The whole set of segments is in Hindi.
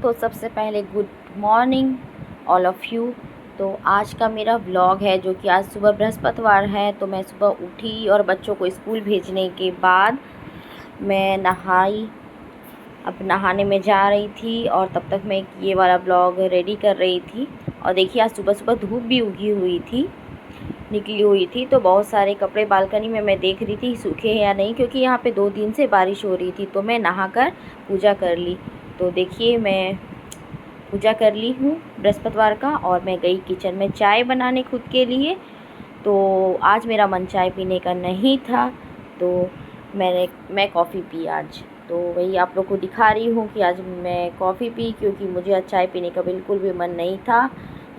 तो सबसे पहले good morning all of you. तो आज का मेरा व्लॉग है जो कि आज सुबह बृहस्पतिवार है। तो मैं सुबह उठी और बच्चों को स्कूल भेजने के बाद मैं नहाई, अब नहाने में जा रही थी और तब तक मैं ये वाला व्लॉग रेडी कर रही थी। और देखिए आज सुबह सुबह धूप भी उगी हुई थी, निकली हुई थी। तो बहुत सारे कपड़े बालकनी में मैं देख रही थी सूखे हैं या नहीं, क्योंकि यहाँ पे 2 दिन से बारिश हो रही थी। तो मैं नहाकर पूजा कर ली। तो देखिए मैं पूजा कर ली हूँ बृहस्पतिवार का, और मैं गई किचन में चाय बनाने खुद के लिए। तो आज मेरा मन चाय पीने का नहीं था, तो मैं कॉफ़ी पी आज। तो वही आप लोग को दिखा रही हूँ कि आज मैं कॉफ़ी पी, क्योंकि मुझे आज चाय पीने का बिल्कुल भी मन नहीं था।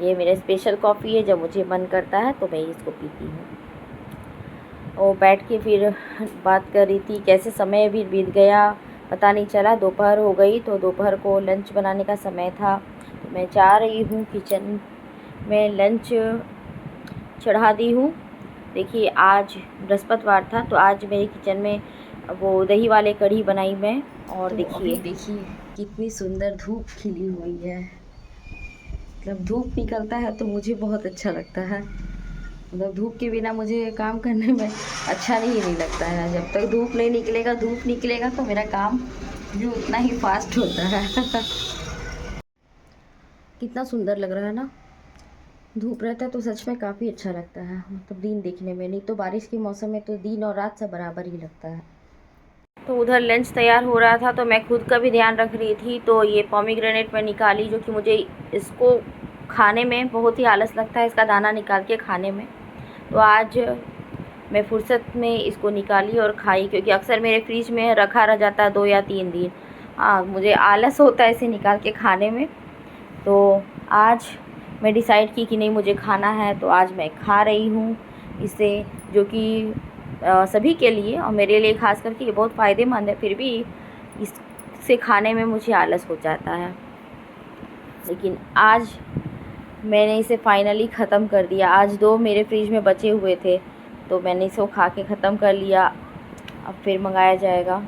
ये मेरा स्पेशल कॉफ़ी है, जब मुझे मन करता है तो मैं इसको पीती हूँ। और बैठ के फिर बात कर रही थी, कैसे समय भी बीत गया पता नहीं चला। दोपहर हो गई, तो दोपहर को लंच बनाने का समय था। तो मैं जा रही हूँ किचन में लंच चढ़ा दी हूँ। देखिए आज बृहस्पतिवार था, तो आज मेरे किचन में वो दही वाले कढ़ी बनाई मैं। और तो देखिए कितनी सुंदर धूप खिली हुई है। मतलब धूप निकलता है तो मुझे बहुत अच्छा लगता है। मतलब धूप के बिना मुझे काम करने में अच्छा नहीं लगता है। जब तक धूप नहीं निकलेगा, धूप निकलेगा तो मेरा काम भी उतना ही फास्ट होता है। कितना सुंदर लग रहा है ना, धूप रहता है तो सच में काफ़ी अच्छा लगता है। मतलब दिन देखने में, नहीं तो बारिश के मौसम में तो दिन और रात सब बराबर ही लगता है। तो उधर लंच तैयार हो रहा था, तो मैं खुद का भी ध्यान रख रही थी। तो ये पोमीग्रेनेट मैं निकाली, जो कि मुझे इसको खाने में बहुत ही आलस लगता है, इसका दाना निकाल के खाने में। तो आज मैं फुर्सत में इसको निकाली और खाई, क्योंकि अक्सर मेरे फ्रिज में रखा रह जाता है 2 या 3 दिन। मुझे आलस होता है इसे निकाल के खाने में। तो आज मैं डिसाइड की कि नहीं मुझे खाना है, तो आज मैं खा रही हूँ इसे, जो कि सभी के लिए और मेरे लिए ख़ास करके ये बहुत फ़ायदेमंद है। फिर भी इससे खाने में मुझे आलस हो जाता है, लेकिन आज मैंने इसे फाइनली ख़त्म कर दिया। आज 2 मेरे फ्रिज में बचे हुए थे, तो मैंने इसको खा के ख़त्म कर लिया। अब फिर मंगाया जाएगा।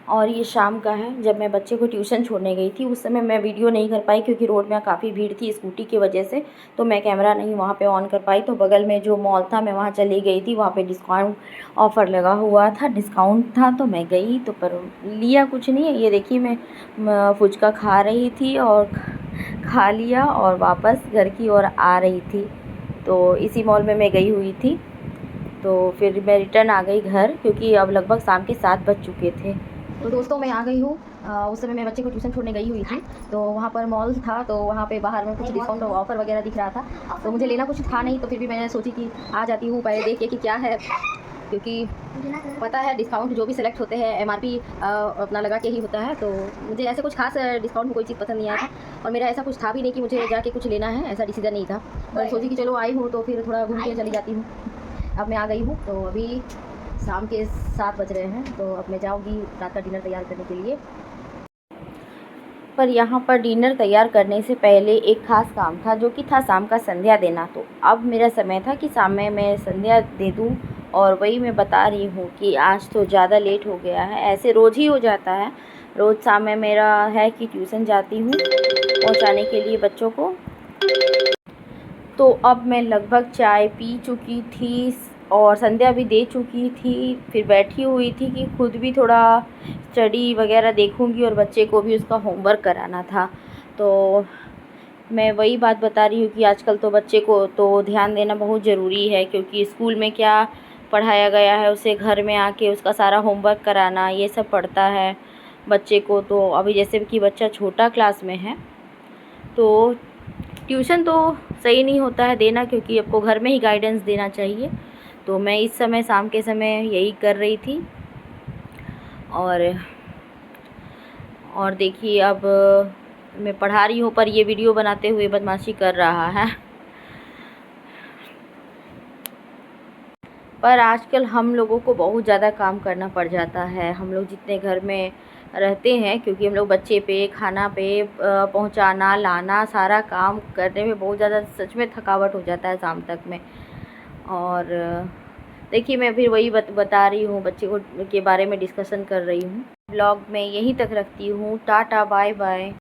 और ये शाम का है, जब मैं बच्चे को ट्यूशन छोड़ने गई थी उस समय मैं वीडियो नहीं कर पाई, क्योंकि रोड में काफ़ी भीड़ थी स्कूटी की वजह से। तो मैं कैमरा नहीं वहाँ पे ऑन कर पाई। तो बगल में जो मॉल था मैं वहाँ चली गई थी, वहाँ पे डिस्काउंट ऑफ़र लगा हुआ था, डिस्काउंट था। तो मैं गई तो पर लिया कुछ नहीं है। ये देखिए मैं फुचका खा रही थी और खा लिया और वापस घर की ओर आ रही थी। तो इसी मॉल में मैं गई हुई थी। तो फिर मैं रिटर्न आ गई घर, क्योंकि अब लगभग शाम के 7 बज चुके थे। तो दोस्तों मैं आ गई हूँ। उस समय मैं बच्चे को ट्यूशन छोड़ने गई हुई थी, तो वहाँ पर मॉल था, तो वहाँ पे बाहर में कुछ डिस्काउंट ऑफ़र वगैरह दिख रहा था। तो मुझे लेना कुछ था नहीं, तो फिर भी मैंने सोची कि आ जाती हूँ पहले देख के कि क्या है, क्योंकि पता है डिस्काउंट जो भी सेलेक्ट होते हैं एमआरपी अपना लगा के ही होता है। तो मुझे ऐसे कुछ खास डिस्काउंट में कोई चीज़ पसंद नहीं आया था, और मेरा ऐसा कुछ था भी नहीं कि मुझे जाके कुछ लेना है, ऐसा डिसीजन नहीं था। मैं सोची कि चलो आई हूँ तो फिर थोड़ा घूम के चली जाती हूँ। अब मैं आ गई हूँ, तो अभी शाम के 7 बज रहे हैं। तो अब मैं जाऊँगी रात का डिनर तैयार करने के लिए। पर यहाँ पर डिनर तैयार करने से पहले एक ख़ास काम था, जो कि था शाम का संध्या देना। तो अब मेरा समय था कि शाम में मैं संध्या दे दूँ, और वही मैं बता रही हूँ कि आज तो ज़्यादा लेट हो गया है। ऐसे रोज़ ही हो जाता है, रोज़ शाम में मेरा है कि ट्यूशन जाती हूँ पहुँचाने के लिए बच्चों को। तो अब मैं लगभग चाय पी चुकी थी और संध्या भी दे चुकी थी। फिर बैठी हुई थी कि खुद भी थोड़ा स्टडी वगैरह देखूंगी, और बच्चे को भी उसका होमवर्क कराना था। तो मैं वही बात बता रही हूँ कि आजकल तो बच्चे को तो ध्यान देना बहुत ज़रूरी है, क्योंकि स्कूल में क्या पढ़ाया गया है उसे घर में आके उसका सारा होमवर्क कराना, ये सब पड़ता है बच्चे को। तो अभी जैसे कि बच्चा छोटा क्लास में है, तो ट्यूशन तो सही नहीं होता है देना, क्योंकि आपको घर में ही गाइडेंस देना चाहिए। तो मैं इस समय शाम के समय यही कर रही थी। और देखिए अब मैं पढ़ा रही हूँ, पर ये वीडियो बनाते हुए बदमाशी कर रहा है। पर आजकल हम लोगों को बहुत ज़्यादा काम करना पड़ जाता है, हम लोग जितने घर में रहते हैं, क्योंकि हम लोग बच्चे पे, खाना पे पहुंचाना लाना, सारा काम करने में बहुत ज़्यादा सच में थकावट हो जाता है शाम तक में। और देखिए मैं फिर वही बता रही हूँ, बच्चे को के बारे में डिस्कशन कर रही हूँ। ब्लॉग में यहीं तक रखती हूँ। Tata bye bye.